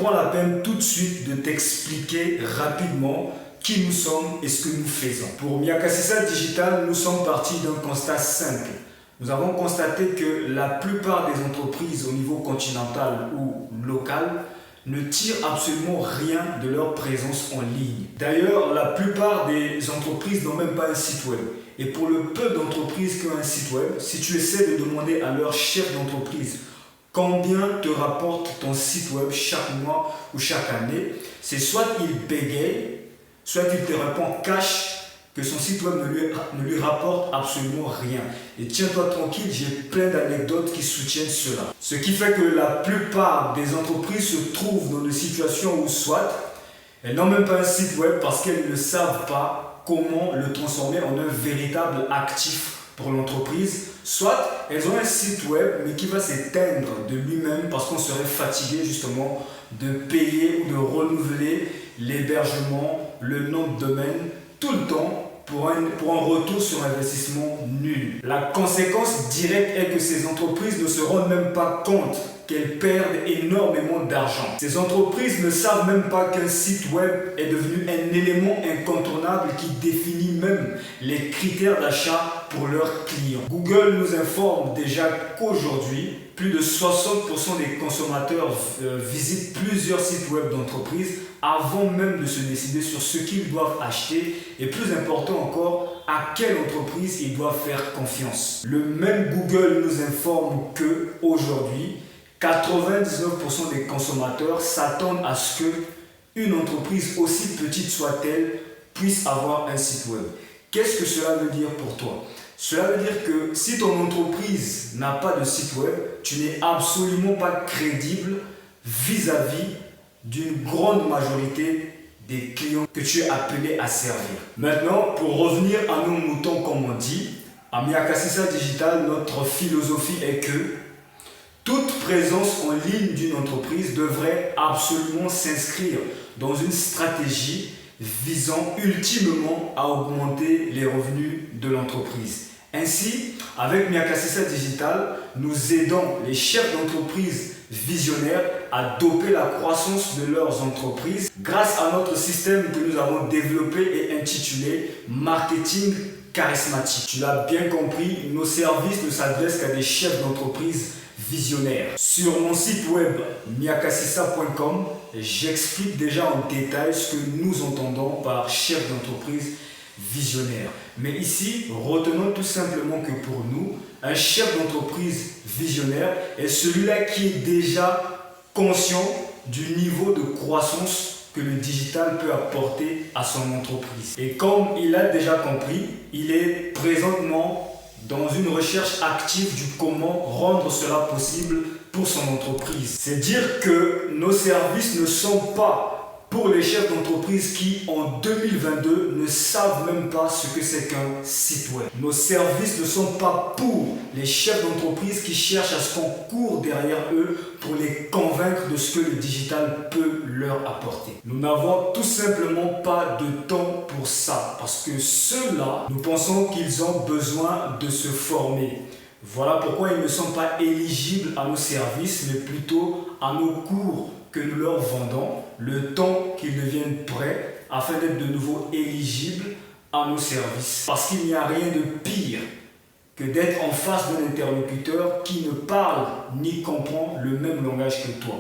prends la peine tout de suite de t'expliquer rapidement qui nous sommes et ce que nous faisons. Pour Miakasissa Digital, nous sommes partis d'un constat simple. Nous avons constaté que la plupart des entreprises au niveau continental ou local ne tirent absolument rien de leur présence en ligne. D'ailleurs, la plupart des entreprises n'ont même pas un site web. Et pour le peu d'entreprises qui ont un site web, si tu essaies de demander à leur chef d'entreprise combien te rapporte ton site web chaque mois ou chaque année, c'est soit il bégaye, soit il te répond cash que son site web ne lui rapporte absolument rien. Et tiens-toi tranquille, j'ai plein d'anecdotes qui soutiennent cela. Ce qui fait que la plupart des entreprises se trouvent dans des situations où soit elles n'ont même pas un site web parce qu'elles ne savent pas comment le transformer en un véritable actif pour l'entreprise, soit elles ont un site web mais qui va s'éteindre de lui-même parce qu'on serait fatigué justement de payer ou de renouveler l'hébergement, le nom de domaine tout le temps pour un retour sur investissement nul. La conséquence directe est que ces entreprises ne se rendent même pas compte qu'elles perdent énormément d'argent. Ces entreprises ne savent même pas qu'un site web est devenu un élément incontournable qui définit même les critères d'achat pour leurs clients. Google nous informe déjà qu'aujourd'hui, plus de 60% des consommateurs visitent plusieurs sites web d'entreprises avant même de se décider sur ce qu'ils doivent acheter et plus important encore, à quelle entreprise ils doivent faire confiance. Le même Google nous informe qu'aujourd'hui, 99% des consommateurs s'attendent à ce qu'une entreprise, aussi petite soit-elle, puisse avoir un site web. Qu'est-ce que cela veut dire pour toi? Cela veut dire que si ton entreprise n'a pas de site web, tu n'es absolument pas crédible vis-à-vis d'une grande majorité des clients que tu es appelé à servir. Maintenant, pour revenir à nos moutons comme on dit, à Miakasissa Digital, notre philosophie est que toute présence en ligne d'une entreprise devrait absolument s'inscrire dans une stratégie visant ultimement à augmenter les revenus de l'entreprise. Ainsi, avec Miakasissa Digital, nous aidons les chefs d'entreprise visionnaires à doper la croissance de leurs entreprises grâce à notre système que nous avons développé et intitulé Marketing Charismatique. Tu l'as bien compris, nos services ne s'adressent qu'à des chefs d'entreprise visionnaires. Sur mon site web miakasissa.com, j'explique déjà en détail ce que nous entendons par chef d'entreprise visionnaire. Mais ici, retenons tout simplement que pour nous, un chef d'entreprise visionnaire est celui-là qui est déjà conscient du niveau de croissance que le digital peut apporter à son entreprise. Et comme il a déjà compris, il est présentement dans une recherche active du comment rendre cela possible pour son entreprise. C'est dire que nos services ne sont pas pour les chefs d'entreprise qui, en 2022, ne savent même pas ce que c'est qu'un site web. Nos services ne sont pas pour les chefs d'entreprise qui cherchent à ce qu'on court derrière eux pour les convaincre de ce que le digital peut leur apporter. Nous n'avons tout simplement pas de temps pour ça parce que ceux-là, nous pensons qu'ils ont besoin de se former. Voilà pourquoi ils ne sont pas éligibles à nos services, mais plutôt à nos cours que nous leur vendons, le temps qu'ils deviennent prêts afin d'être de nouveau éligibles à nos services. Parce qu'il n'y a rien de pire que d'être en face d'un interlocuteur qui ne parle ni comprend le même langage que toi.